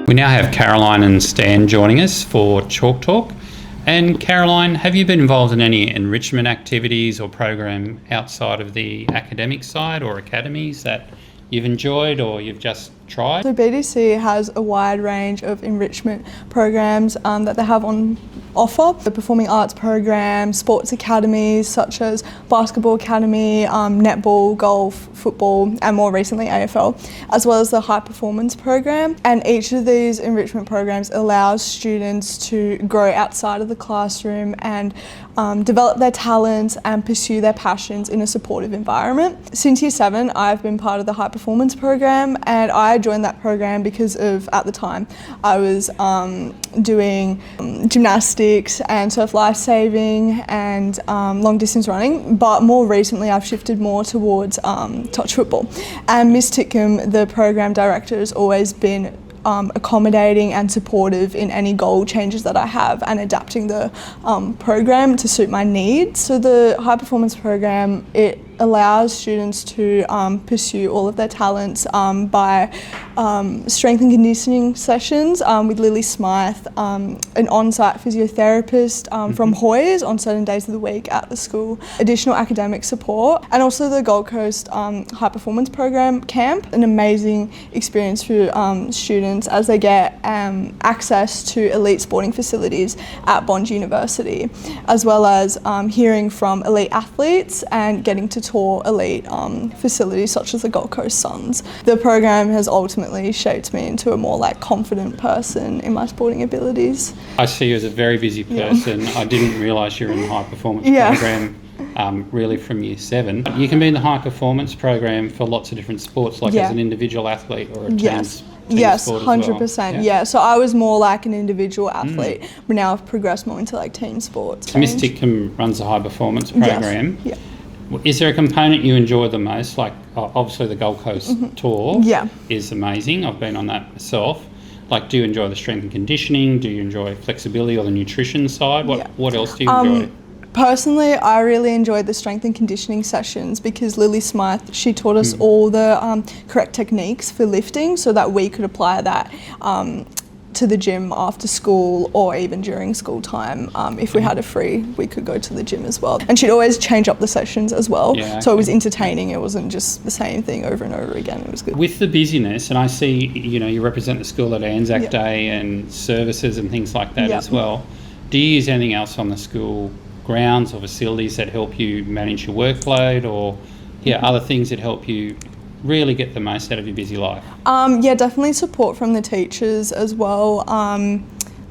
We now have Caroline and Stan joining us for Chalk Talk. And Caroline, have you been involved in any enrichment activities or program outside of the academic side or academies that you've enjoyed or you've just tried? So BDC has a wide range of enrichment programs that they have on offer. The performing arts programs, sports academies such as basketball academy, netball, golf, football, and more recently AFL, as well as the high performance program. And each of these enrichment programs allows students to grow outside of the classroom and develop their talents and pursue their passions in a supportive environment. Since Year 7, I've been part of the high performance program, and I joined that program because of, at the time, I was doing gymnastics and surf life-saving and long distance running, but more recently I've shifted more towards touch football. And Miss Titcomb, the program director, has always been accommodating and supportive in any goal changes that I have and adapting the program to suit my needs. So the high performance program, it allows students to pursue all of their talents by strength and conditioning sessions with Lily Smythe, an on-site physiotherapist from Hoyers on certain days of the week at the school, additional academic support, and also the Gold Coast High Performance Program camp, an amazing experience for students as they get access to elite sporting facilities at Bond University, as well as hearing from elite athletes and getting to tour elite facilities such as the Gold Coast Suns. The program has ultimately shaped me into a more confident person in my sporting abilities. I see you as a very busy person. Yeah. I didn't realise you're in the high performance program really from Year 7. You can be in the high performance program for lots of different sports, as an individual athlete or a team sport. Yes, 100%. Well. Yeah, so I was more like an individual athlete, but now I've progressed more into team sports. So Miss Titcomb runs the high performance program. Yes. Yeah. Is there a component you enjoy the most? Obviously the Gold Coast tour is amazing. I've been on that myself. Do you enjoy the strength and conditioning? Do you enjoy flexibility or the nutrition side? What else do you enjoy? Personally, I really enjoyed the strength and conditioning sessions because Lily Smythe, she taught us all the correct techniques for lifting so that we could apply that to the gym after school or even during school time. If we had a free, we could go to the gym as well. And she'd always change up the sessions as well. Yeah, so it was entertaining. It wasn't just the same thing over and over again. It was good. With the busyness, and I see, you represent the school at Anzac Day and services and things like that as well. Do you use anything else on the school grounds or facilities that help you manage your workload or other things that help you really get the most out of your busy life? Definitely support from the teachers as well.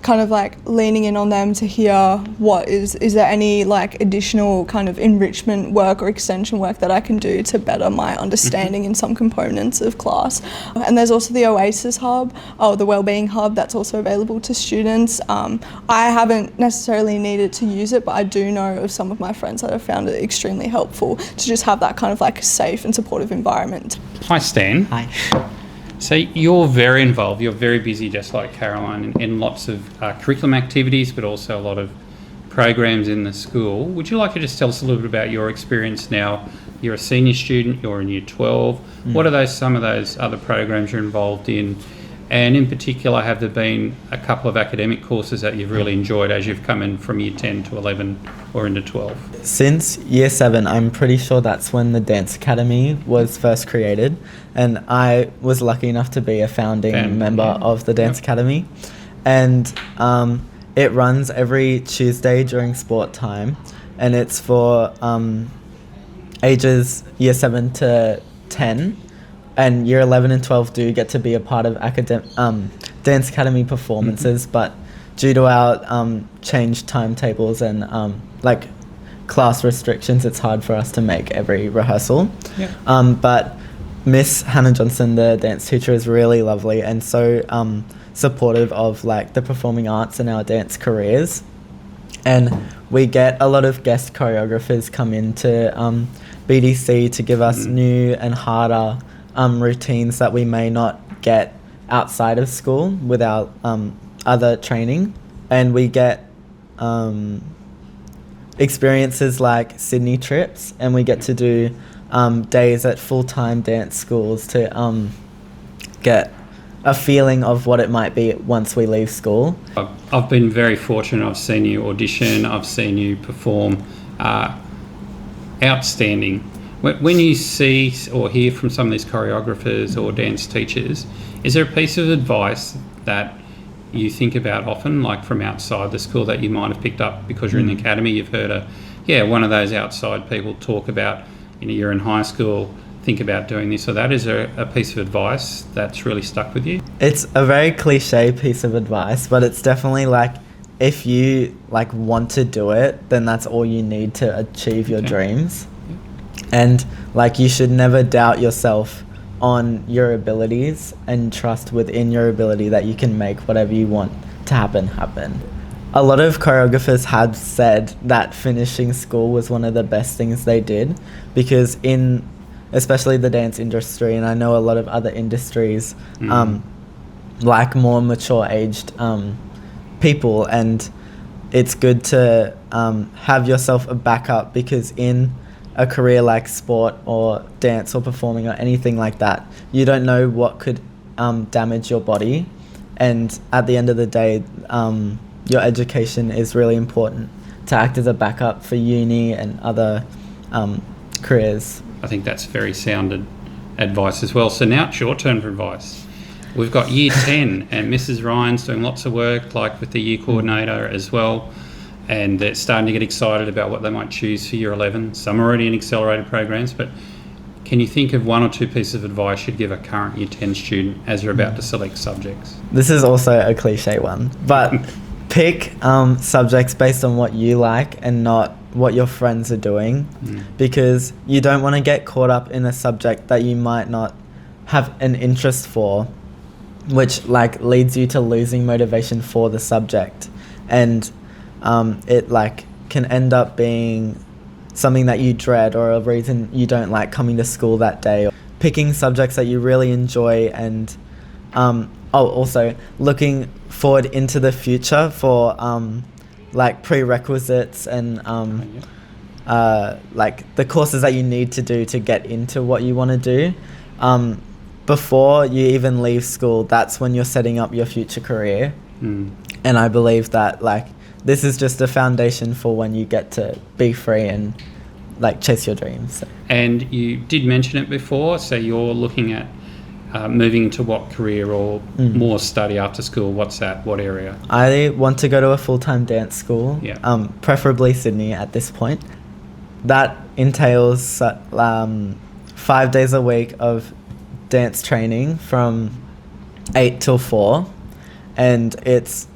Kind of leaning in on them to hear is there any additional kind of enrichment work or extension work that I can do to better my understanding in some components of class. And there's also the Oasis Hub, the Wellbeing Hub, that's also available to students. I haven't necessarily needed to use it, but I do know of some of my friends that have found it extremely helpful to just have that kind of safe and supportive environment. Hi Stan. Hi. So you're very involved, you're very busy just like Caroline in lots of curriculum activities but also a lot of programs in the school. Would you like to just tell us a little bit about your experience now? You're a senior student, you're in Year 12. What are some of those other programs you're involved in? And in particular, have there been a couple of academic courses that you've really enjoyed as you've come in from Year 10 to 11 or into 12? Since Year 7, I'm pretty sure that's when the Dance Academy was first created. And I was lucky enough to be a founding member of the Dance Academy. And it runs every Tuesday during sport time. And it's for ages Year 7 to 10. And Year 11 and 12 do get to be a part of Dance Academy performances, but due to our changed timetables and class restrictions, it's hard for us to make every rehearsal. Yeah. But Miss Hannah Johnson, the dance teacher, is really lovely and so supportive of the performing arts and our dance careers. And we get a lot of guest choreographers come into BDC to give us new and harder routines that we may not get outside of school without other training. And we get experiences like Sydney trips, and we get to do days at full-time dance schools to get a feeling of what it might be once we leave school. I've been very fortunate. I've seen you audition. I've seen you perform. Outstanding. When you see or hear from some of these choreographers or dance teachers, is there a piece of advice that you think about often, like from outside the school, that you might have picked up because you're in the academy? You've heard one of those outside people talk about, you're in high school, think about doing this or that. Is there a piece of advice that's really stuck with you? It's a very cliche piece of advice, but it's definitely like, if you like want to do it, then that's all you need to achieve your dreams. And like, you should never doubt yourself on your abilities, and trust within your ability that you can make whatever you want to happen. A lot of choreographers have said that finishing school was one of the best things they did, because in especially the dance industry, and I know a lot of other industries, like more mature aged people, and it's good to have yourself a backup, because in a career like sport or dance or performing or anything like that, you don't know what could damage your body, and at the end of the day, your education is really important to act as a backup for uni and other careers. I think that's very sound advice as well. So now it's your turn for advice. We've got year 10 and Mrs. Ryan's doing lots of work, like with the year coordinator as well, and they're starting to get excited about what they might choose for year 11. Some are already in accelerated programs, but can you think of one or two pieces of advice you'd give a current year 10 student as they're about to select subjects? This is also a cliche one, but pick subjects based on what you like and not what your friends are doing, because you don't want to get caught up in a subject that you might not have an interest for, which like leads you to losing motivation for the subject, and it like can end up being something that you dread, or a reason you don't like coming to school that day. Picking subjects that you really enjoy, and also looking forward into the future for like prerequisites and like the courses that you need to do to get into what you want to do. Before you even leave school, that's when you're setting up your future career. And I believe that like this is just a foundation for when you get to be free and like chase your dreams. And you did mention it before, so you're looking at moving into what career or more study after school? What's that? What area? I want to go to a full-time dance school, preferably Sydney at this point. That entails 5 days a week of dance training from 8 till 4, and it's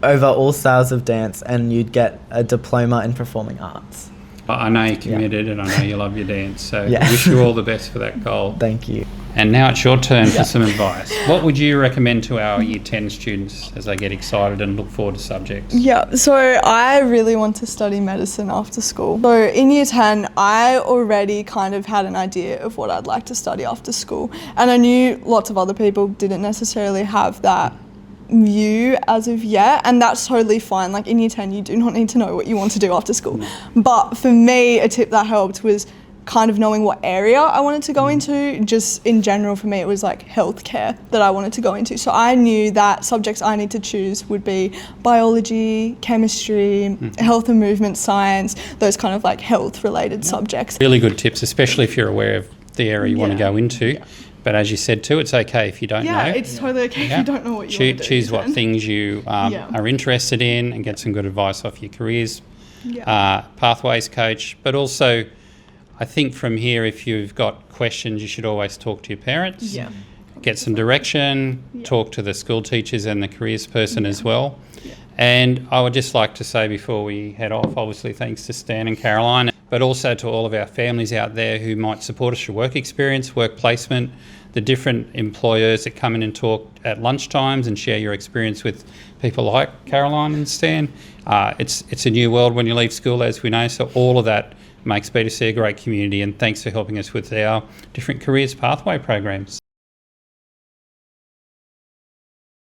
over all styles of dance, and you'd get a diploma in performing arts. I know you're committed, and I know you love your dance, so I wish you all the best for that goal. Thank you. And now it's your turn for some advice. What would you recommend to our Year 10 students as they get excited and look forward to subjects? Yeah, so I really want to study medicine after school. So in Year 10, I already kind of had an idea of what I'd like to study after school. And I knew lots of other people didn't necessarily have that view as of yet, and that's totally fine. Like in Year 10, you do not need to know what you want to do after school. But for me, a tip that helped was kind of knowing what area I wanted to go into. Just in general, for me, it was like healthcare that I wanted to go into. So I knew that subjects I need to choose would be biology, chemistry, health and movement science, those kind of like health related subjects. Really good tips, especially if you're aware of the area you want to go into. But as you said too, it's okay if you don't know. Yeah, it's totally okay if you don't know what you want to do. Choose what things you are interested in, and get some good advice off your careers pathways coach. But also, I think from here, if you've got questions, you should always talk to your parents. Get some direction, talk to the school teachers and the careers person as well. And I would just like to say before we head off, obviously thanks to Stan and Caroline, but also to all of our families out there who might support us for work experience, work placement, the different employers that come in and talk at lunchtimes and share your experience with people like Caroline and Stan. It's a new world when you leave school, as we know, so all of that makes B2C a great community, and thanks for helping us with our different careers pathway programs.